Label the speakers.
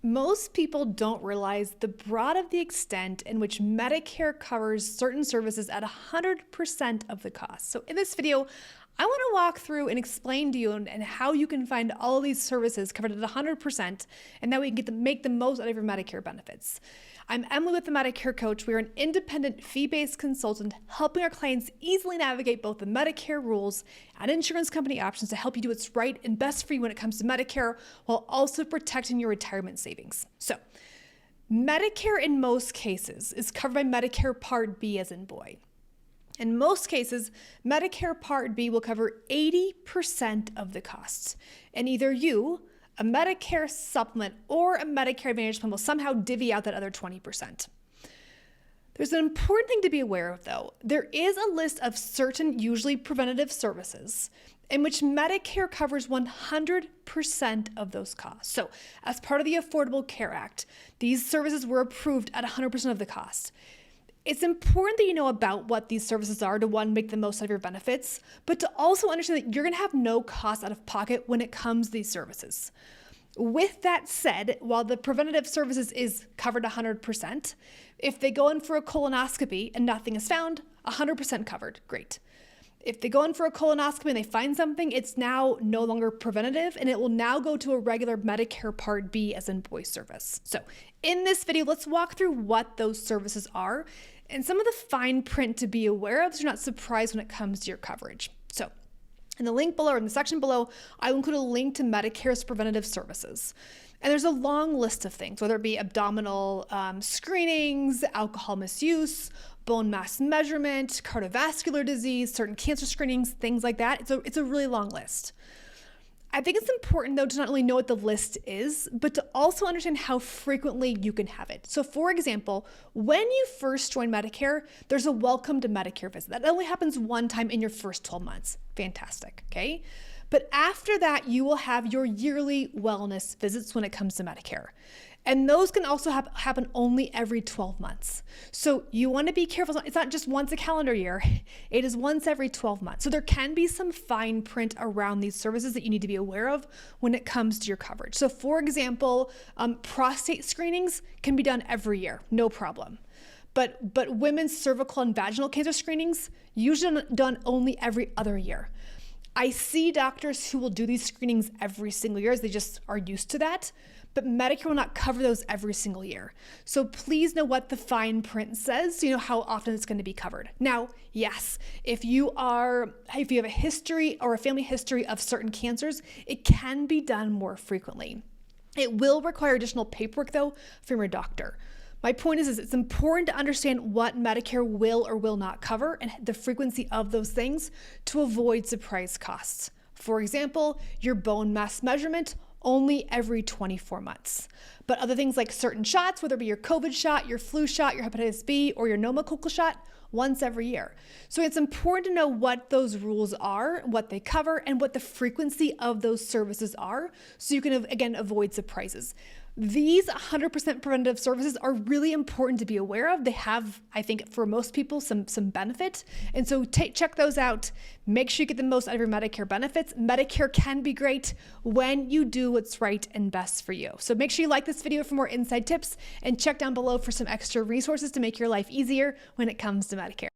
Speaker 1: Most people don't realize the broad of the extent in which Medicare covers certain services at 100% of the cost. So in this video, I want to walk through and explain to you and how you can find all of these services covered at 100% and that we can make the most out of your Medicare benefits. I'm Emily with the Medicare Coach. We are an independent fee-based consultant helping our clients easily navigate both the Medicare rules and insurance company options to help you do what's right and best for you when it comes to Medicare while also protecting your retirement savings. So, Medicare in most cases is covered by Medicare Part B as in boy. In most cases, Medicare Part B will cover 80% of the costs, and either you, a Medicare supplement, or a Medicare Advantage plan will somehow divvy out that other 20%. There's an important thing to be aware of though. There is a list of certain, usually preventative services, in which Medicare covers 100% of those costs. So as part of the Affordable Care Act, these services were approved at 100% of the cost. It's important that you know about what these services are to, one, make the most out of your benefits, but to also understand that you're going to have no cost out of pocket when it comes to these services. With that said, while the preventative services is covered 100%, if they go in for a colonoscopy and nothing is found, 100% covered, great. If they go in for a colonoscopy and they find something, it's now no longer preventative and it will now go to a regular Medicare Part B as in boy service. So in this video, let's walk through what those services are and some of the fine print to be aware of so you're not surprised when it comes to your coverage. So in the link below or in the section below, I will include a link to Medicare's preventative services. And there's a long list of things, whether it be abdominal screenings, alcohol misuse, bone mass measurement, cardiovascular disease, certain cancer screenings, things like that. It's a really long list. I think it's important though to not only know what the list is, but to also understand how frequently you can have it. So for example, when you first join Medicare, there's a welcome to Medicare visit. That only happens one time in your first 12 months. Fantastic, okay? But after that, you will have your yearly wellness visits when it comes to Medicare. And those can also happen only every 12 months. So you want to be careful. It's not just once a calendar year. It is once every 12 months. So there can be some fine print around these services that you need to be aware of when it comes to your coverage. So for example, prostate screenings can be done every year, no problem. But women's cervical and vaginal cancer screenings, usually done only every other year. I see doctors who will do these screenings every single year as they just are used to that, but Medicare will not cover those every single year. So please know what the fine print says so you know how often it's going to be covered. Now, yes, if you have a history or a family history of certain cancers, it can be done more frequently. It will require additional paperwork though from your doctor. My point is it's important to understand what Medicare will or will not cover and the frequency of those things to avoid surprise costs. For example, your bone mass measurement, only every 24 months. But other things like certain shots, whether it be your COVID shot, your flu shot, your hepatitis B, or your pneumococcal shot, once every year. So it's important to know what those rules are, what they cover, and what the frequency of those services are, so you can, again, avoid surprises. These 100% preventative services are really important to be aware of. They have, I think, for most people, some benefit. And so check those out. Make sure you get the most out of your Medicare benefits. Medicare can be great when you do what's right and best for you. So make sure you like this video for more inside tips and check down below for some extra resources to make your life easier when it comes to Medicare.